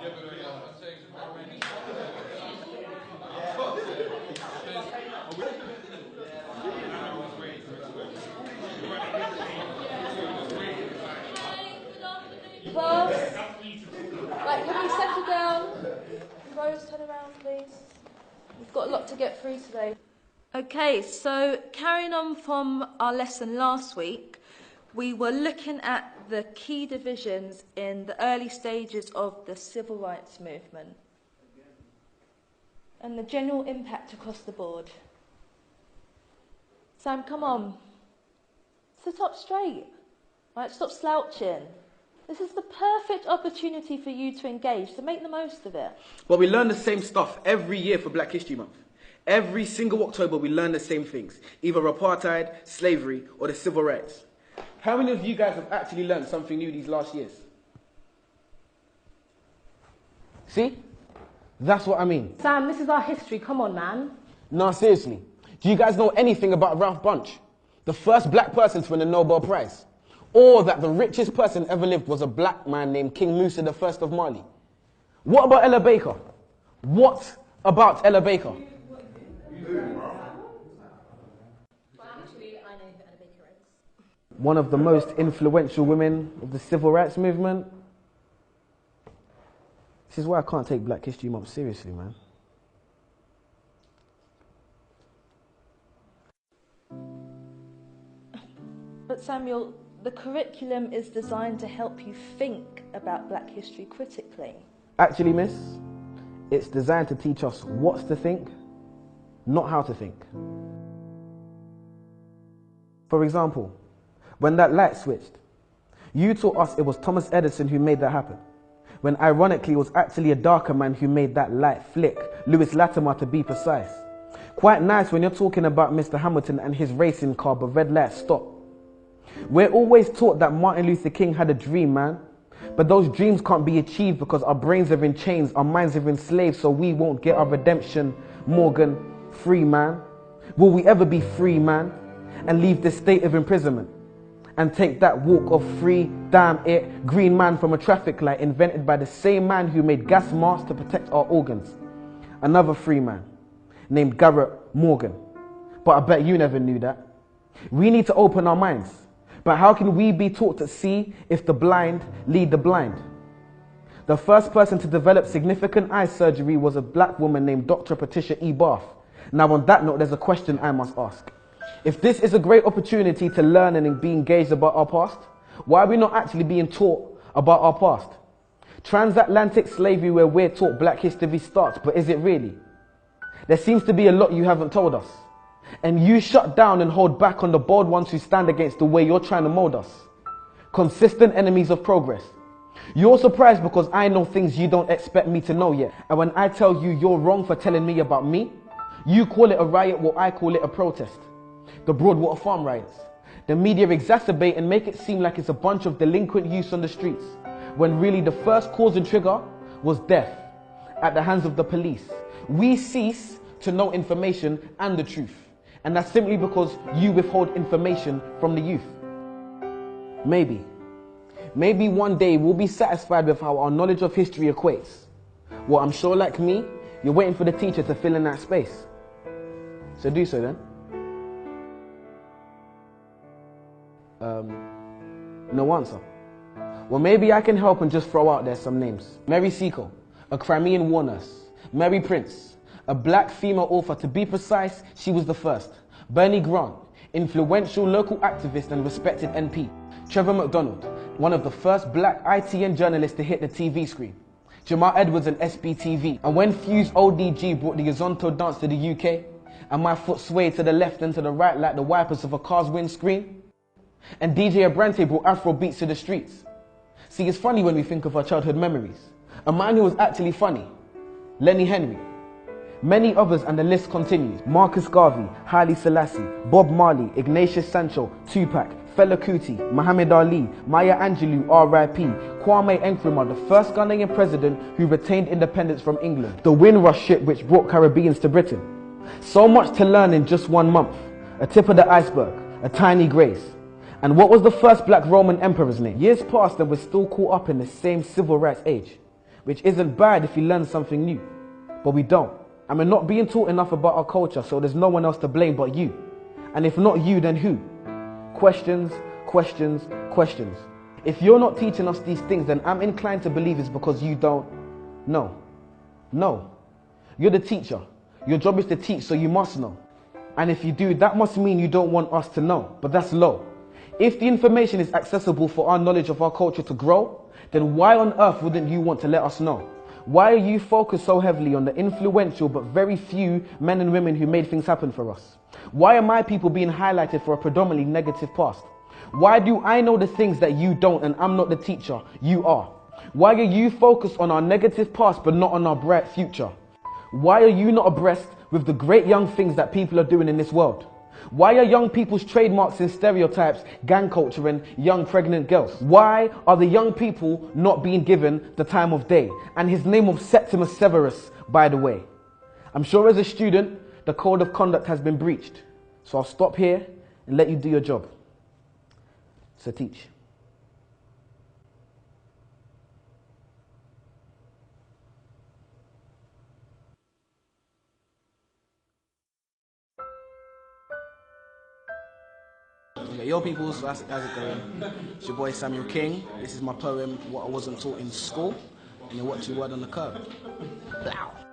Class, right, can we settle down? Rose, turn around, please. We've got a lot to get through today. Okay, so carrying on from our lesson last week, we were looking at the key divisions in the early stages of the civil rights movement and the general impact across the board. Sam, come on. Sit up straight. Right, stop slouching. This is the perfect opportunity for you to engage, so make the most of it. Well, we learn the same stuff every year for Black History Month. Every single October, we learn the same things. Either apartheid, slavery, or the civil rights. How many of you guys have actually learned something new these last years? See? That's what I mean. Sam, this is our history. Come on, man. No, seriously. Do you guys know anything about Ralph Bunche? The first black person to win a Nobel Prize? Or that the richest person ever lived was a black man named King Musa I of Mali? What about Ella Baker? What about Ella Baker? One of the most influential women of the civil rights movement. This is why I can't take Black History Month seriously, man. But Samuel, the curriculum is designed to help you think about Black history critically. Actually, miss, it's designed to teach us what to think, not how to think. For example, when that light switched, you taught us it was Thomas Edison who made that happen, when ironically it was actually a darker man who made that light flick, Lewis Latimer to be precise. Quite nice when you're talking about Mr. Hamilton and his racing car, but red lights stop. We're always taught that Martin Luther King had a dream, man. But those dreams can't be achieved because our brains are in chains, our minds are enslaved, so we won't get our redemption. Morgan, free, man. Will we ever be free, man? And leave this state of imprisonment? And take that walk of free, damn it, green man from a traffic light invented by the same man who made gas masks to protect our organs. Another free man named Garrett Morgan. But I bet you never knew that. We need to open our minds. But how can we be taught to see if the blind lead the blind? The first person to develop significant eye surgery was a black woman named Dr. Patricia E. Barth. Now on that note, there's a question I must ask. If this is a great opportunity to learn and be engaged about our past, why are we not actually being taught about our past? Transatlantic slavery where we're taught Black history starts, but is it really? There seems to be a lot you haven't told us. And you shut down and hold back on the bold ones who stand against the way you're trying to mold us. Consistent enemies of progress. You're surprised because I know things you don't expect me to know yet. And when I tell you you're wrong for telling me about me, you call it a riot while I call it a protest. The Broadwater Farm riots. The media exacerbate and make it seem like it's a bunch of delinquent youths on the streets, when really the first cause and trigger was death at the hands of the police. We cease to know information and the truth. And that's simply because you withhold information from the youth. Maybe one day we'll be satisfied with how our knowledge of history equates. Well, I'm sure like me, you're waiting for the teacher to fill in that space. So do so then. No answer. Well, maybe I can help and just throw out there some names. Mary Seacole, a Crimean war nurse. Mary Prince, a black female author. To be precise, she was the first. Bernie Grant, influential local activist and respected MP. Trevor McDonald, one of the first black ITN journalists to hit the TV screen. Jamal Edwards and SBTV. And when Fuse ODG brought the Yazonto dance to the UK, and my foot swayed to the left and to the right like the wipers of a car's windscreen, and DJ Abrante brought Afro beats to the streets. See, it's funny when we think of our childhood memories. A man who was actually funny, Lenny Henry. Many others, and the list continues. Marcus Garvey, Haile Selassie, Bob Marley, Ignatius Sancho, Tupac, Fela Kuti, Muhammad Ali, Maya Angelou, R.I.P., Kwame Nkrumah, the first Ghanaian president who retained independence from England, the Windrush ship which brought Caribbeans to Britain. So much to learn in just 1 month. A tip of the iceberg, a tiny grace. And what was the first black Roman emperor's name? Years passed and we're still caught up in the same civil rights age. which isn't bad if you learn something new. But we don't. And we're not being taught enough about our culture, so there's no one else to blame but you. And if not you, then who? Questions, questions, questions. If you're not teaching us these things, then I'm inclined to believe it's because you don't know. No. You're the teacher. Your job is to teach, so you must know. And if you do, that must mean you don't want us to know. But that's low. If the information is accessible for our knowledge of our culture to grow, then why on earth wouldn't you want to let us know? Why are you focused so heavily on the influential but very few men and women who made things happen for us? Why are my people being highlighted for a predominantly negative past? Why do I know the things that you don't and I'm not the teacher, you are? Why are you focused on our negative past but not on our bright future? Why are you not abreast with the great young things that people are doing in this world? Why are young people's trademarks and stereotypes gang culture and young pregnant girls? Why are the young people not being given the time of day? And his name of Septimus Severus, by the way. I'm sure as a student, the code of conduct has been breached. So I'll stop here and let you do your job. So teach. Okay, yo people, so how's it going? It's your boy Samuel King. This is my poem, What I Wasn't Taught in School. And you're watching Word on the Curb. Blow.